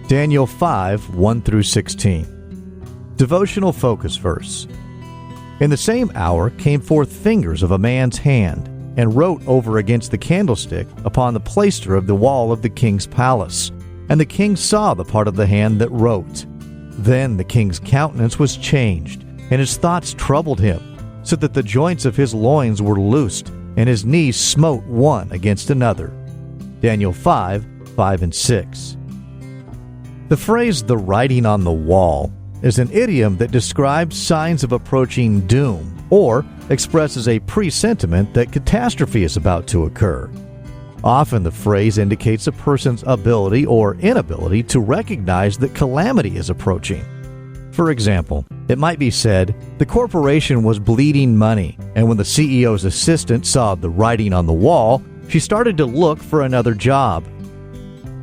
Daniel 5, 1 through 16. Devotional focus verse. In the same hour came forth fingers of a man's hand, and wrote over against the candlestick upon the plaister of the wall of the king's palace. And the king saw the part of the hand that wrote. Then the king's countenance was changed, and his thoughts troubled him, so that the joints of his loins were loosed, and his knees smote one against another. Daniel 5, 5 and 6. The phrase, "the writing on the wall," is an idiom that describes signs of approaching doom, or expresses a presentiment that catastrophe is about to occur. Often the phrase indicates a person's ability or inability to recognize that calamity is approaching. For example, it might be said, the corporation was bleeding money, and when the CEO's assistant saw the writing on the wall, she started to look for another job.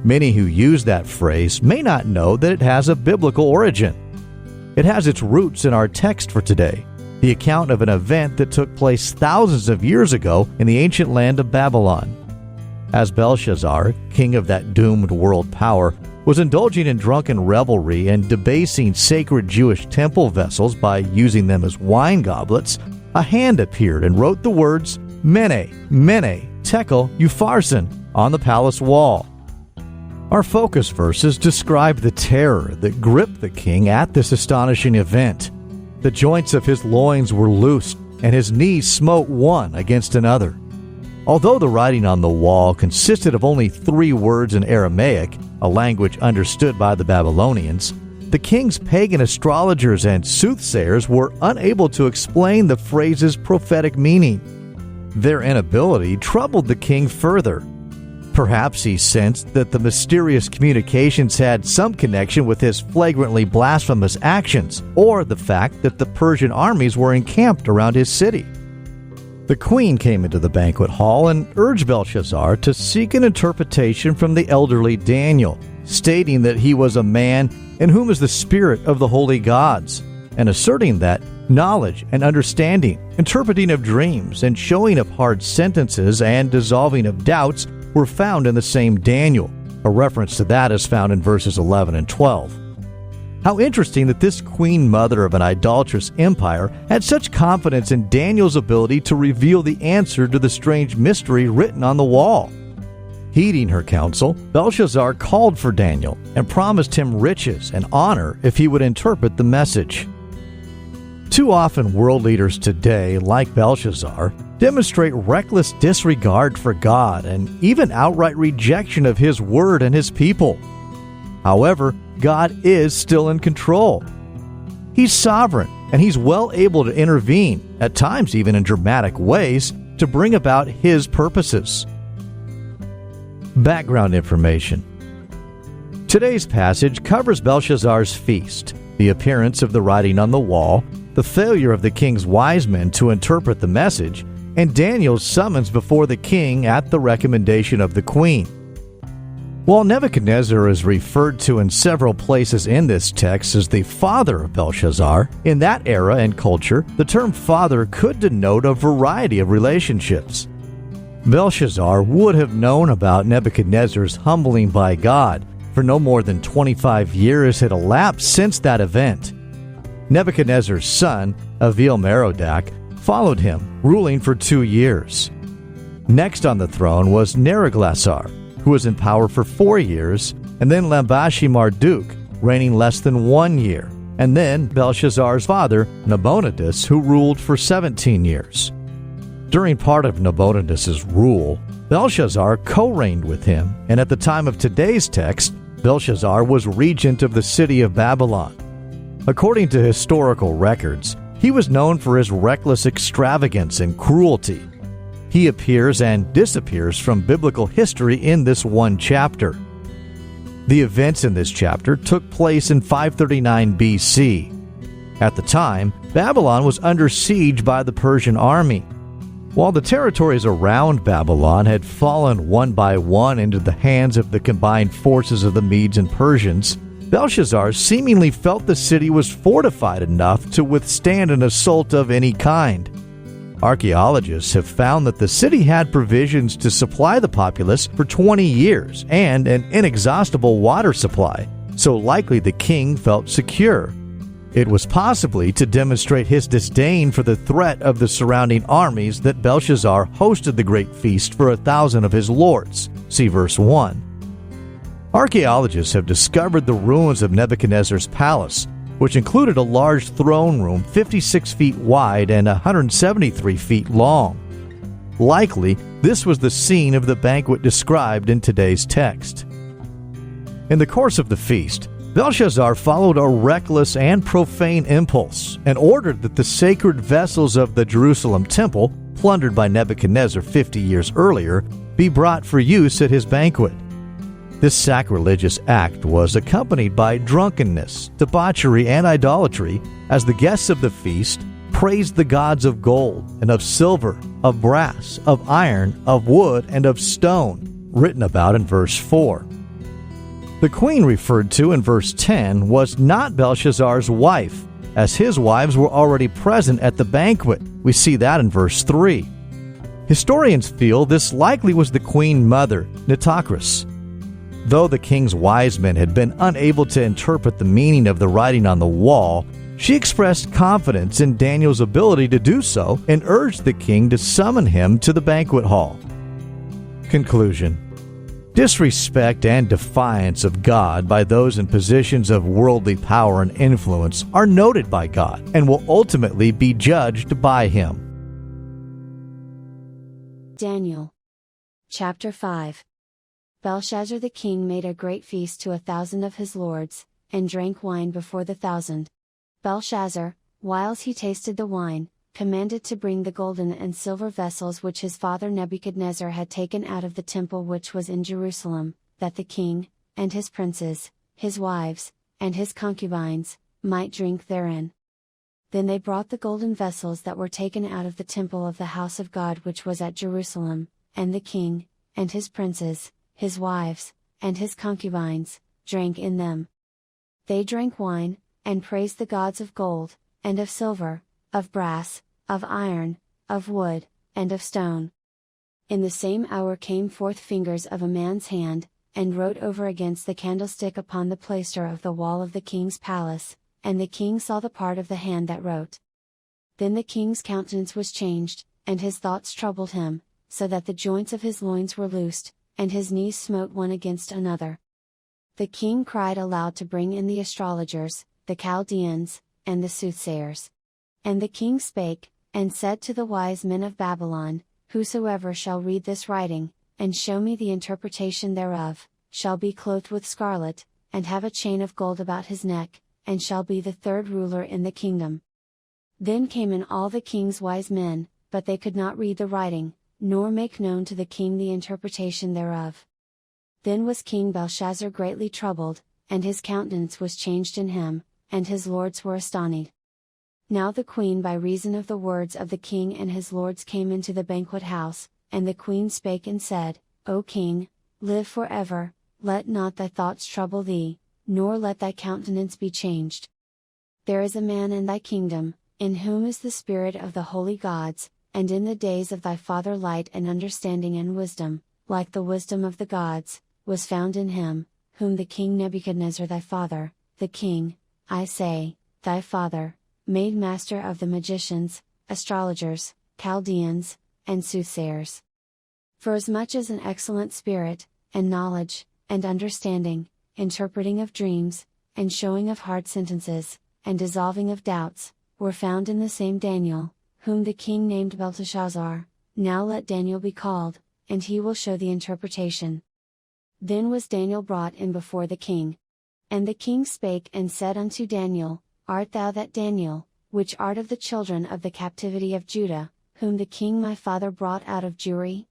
Many who use that phrase may not know that it has a biblical origin. It has its roots in our text for today, the account of an event that took place thousands of years ago in the ancient land of Babylon. As Belshazzar, king of that doomed world power, was indulging in drunken revelry and debasing sacred Jewish temple vessels by using them as wine goblets, a hand appeared and wrote the words, "Mene, Mene, Tekel, Upharsin," on the palace wall. Our focus verses describe the terror that gripped the king at this astonishing event. The joints of his loins were loosed, and his knees smote one against another. Although the writing on the wall consisted of only 3 words in Aramaic, a language understood by the Babylonians, the king's pagan astrologers and soothsayers were unable to explain the phrase's prophetic meaning. Their inability troubled the king further. Perhaps he sensed that the mysterious communications had some connection with his flagrantly blasphemous actions, or the fact that the Persian armies were encamped around his city. The queen came into the banquet hall and urged Belshazzar to seek an interpretation from the elderly Daniel, stating that he was a man in whom is the spirit of the holy gods, and asserting that knowledge and understanding, interpreting of dreams, and showing of hard sentences and dissolving of doubts were found in the same Daniel. A reference to that is found in verses 11 and 12. How interesting that this queen mother of an idolatrous empire had such confidence in Daniel's ability to reveal the answer to the strange mystery written on the wall. Heeding her counsel, Belshazzar called for Daniel and promised him riches and honor if he would interpret the message. Too often world leaders today, like Belshazzar, demonstrate reckless disregard for God and even outright rejection of His word and His people. However, God is still in control. He's sovereign, and He's well able to intervene, at times even in dramatic ways, to bring about His purposes. Background information. Today's passage covers Belshazzar's feast, the appearance of the writing on the wall, the failure of the king's wise men to interpret the message, and Daniel's summons before the king at the recommendation of the queen. While Nebuchadnezzar is referred to in several places in this text as the father of Belshazzar, in that era and culture, the term father could denote a variety of relationships. Belshazzar would have known about Nebuchadnezzar's humbling by God, for no more than 25 years had elapsed since that event. Nebuchadnezzar's son, Avil-Merodach, followed him, ruling for 2 years. Next on the throne was Neriglissar, who was in power for 4 years, and then Lambashi-Marduk, reigning less than 1 year, and then Belshazzar's father, Nabonidus, who ruled for 17 years. During part of Nabonidus' rule, Belshazzar co-reigned with him, and at the time of today's text, Belshazzar was regent of the city of Babylon. According to historical records, he was known for his reckless extravagance and cruelty. He appears and disappears from biblical history in this one chapter. The events in this chapter took place in 539 BC. At the time, Babylon was under siege by the Persian army. While the territories around Babylon had fallen one by one into the hands of the combined forces of the Medes and Persians, Belshazzar seemingly felt the city was fortified enough to withstand an assault of any kind. Archaeologists have found that the city had provisions to supply the populace for 20 years and an inexhaustible water supply, so likely the king felt secure. It was possibly to demonstrate his disdain for the threat of the surrounding armies that Belshazzar hosted the great feast for 1,000 of his lords. See verse 1. Archaeologists have discovered the ruins of Nebuchadnezzar's palace, which included a large throne room 56 feet wide and 173 feet long. Likely, this was the scene of the banquet described in today's text. In the course of the feast, Belshazzar followed a reckless and profane impulse and ordered that the sacred vessels of the Jerusalem temple, plundered by Nebuchadnezzar 50 years earlier, be brought for use at his banquet. This sacrilegious act was accompanied by drunkenness, debauchery, and idolatry, as the guests of the feast praised the gods of gold and of silver, of brass, of iron, of wood, and of stone, written about in verse 4. The queen referred to in verse 10 was not Belshazzar's wife, as his wives were already present at the banquet. We see that in verse 3. Historians feel this likely was the queen mother, Nitocris. Though the king's wise men had been unable to interpret the meaning of the writing on the wall, she expressed confidence in Daniel's ability to do so and urged the king to summon him to the banquet hall. Conclusion: disrespect and defiance of God by those in positions of worldly power and influence are noted by God and will ultimately be judged by Him. Daniel. Chapter 5. Belshazzar the king made a great feast to 1,000 of his lords, and drank wine before the 1,000. Belshazzar, whiles he tasted the wine, commanded to bring the golden and silver vessels which his father Nebuchadnezzar had taken out of the temple which was in Jerusalem, that the king, and his princes, his wives, and his concubines, might drink therein. Then they brought the golden vessels that were taken out of the temple of the house of God which was at Jerusalem, and the king, and his princes, his wives, and his concubines, drank in them. They drank wine, and praised the gods of gold, and of silver, of brass, of iron, of wood, and of stone. In the same hour came forth fingers of a man's hand, and wrote over against the candlestick upon the plaister of the wall of the king's palace, and the king saw the part of the hand that wrote. Then the king's countenance was changed, and his thoughts troubled him, so that the joints of his loins were loosed, and his knees smote one against another. The king cried aloud to bring in the astrologers, the Chaldeans, and the soothsayers. And the king spake, and said to the wise men of Babylon, Whosoever shall read this writing, and show me the interpretation thereof, shall be clothed with scarlet, and have a chain of gold about his neck, and shall be the third ruler in the kingdom. Then came in all the king's wise men, but they could not read the writing, nor make known to the king the interpretation thereof. Then was King Belshazzar greatly troubled, and his countenance was changed in him, and his lords were astonied. Now the queen by reason of the words of the king and his lords came into the banquet house, and the queen spake and said, O king, live for ever, let not thy thoughts trouble thee, nor let thy countenance be changed. There is a man in thy kingdom, in whom is the spirit of the holy gods, and in the days of thy father light and understanding and wisdom, like the wisdom of the gods, was found in him, whom the king Nebuchadnezzar thy father, the king, I say, thy father, made master of the magicians, astrologers, Chaldeans, and soothsayers. For as much as an excellent spirit, and knowledge, and understanding, interpreting of dreams, and showing of hard sentences, and dissolving of doubts, were found in the same Daniel, whom the king named Belteshazzar, now let Daniel be called, and he will show the interpretation. Then was Daniel brought in before the king. And the king spake and said unto Daniel, Art thou that Daniel, which art of the children of the captivity of Judah, whom the king my father brought out of Jewry?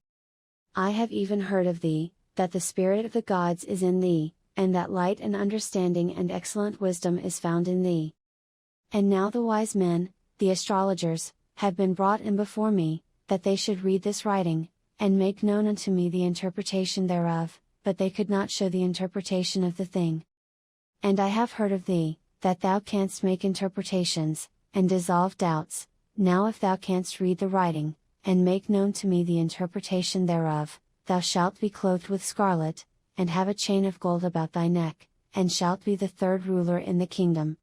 I have even heard of thee, that the spirit of the gods is in thee, and that light and understanding and excellent wisdom is found in thee. And now the wise men, the astrologers, have been brought in before me, that they should read this writing, and make known unto me the interpretation thereof, but they could not show the interpretation of the thing. And I have heard of thee, that thou canst make interpretations, and dissolve doubts. Now if thou canst read the writing, and make known to me the interpretation thereof, thou shalt be clothed with scarlet, and have a chain of gold about thy neck, and shalt be the third ruler in the kingdom.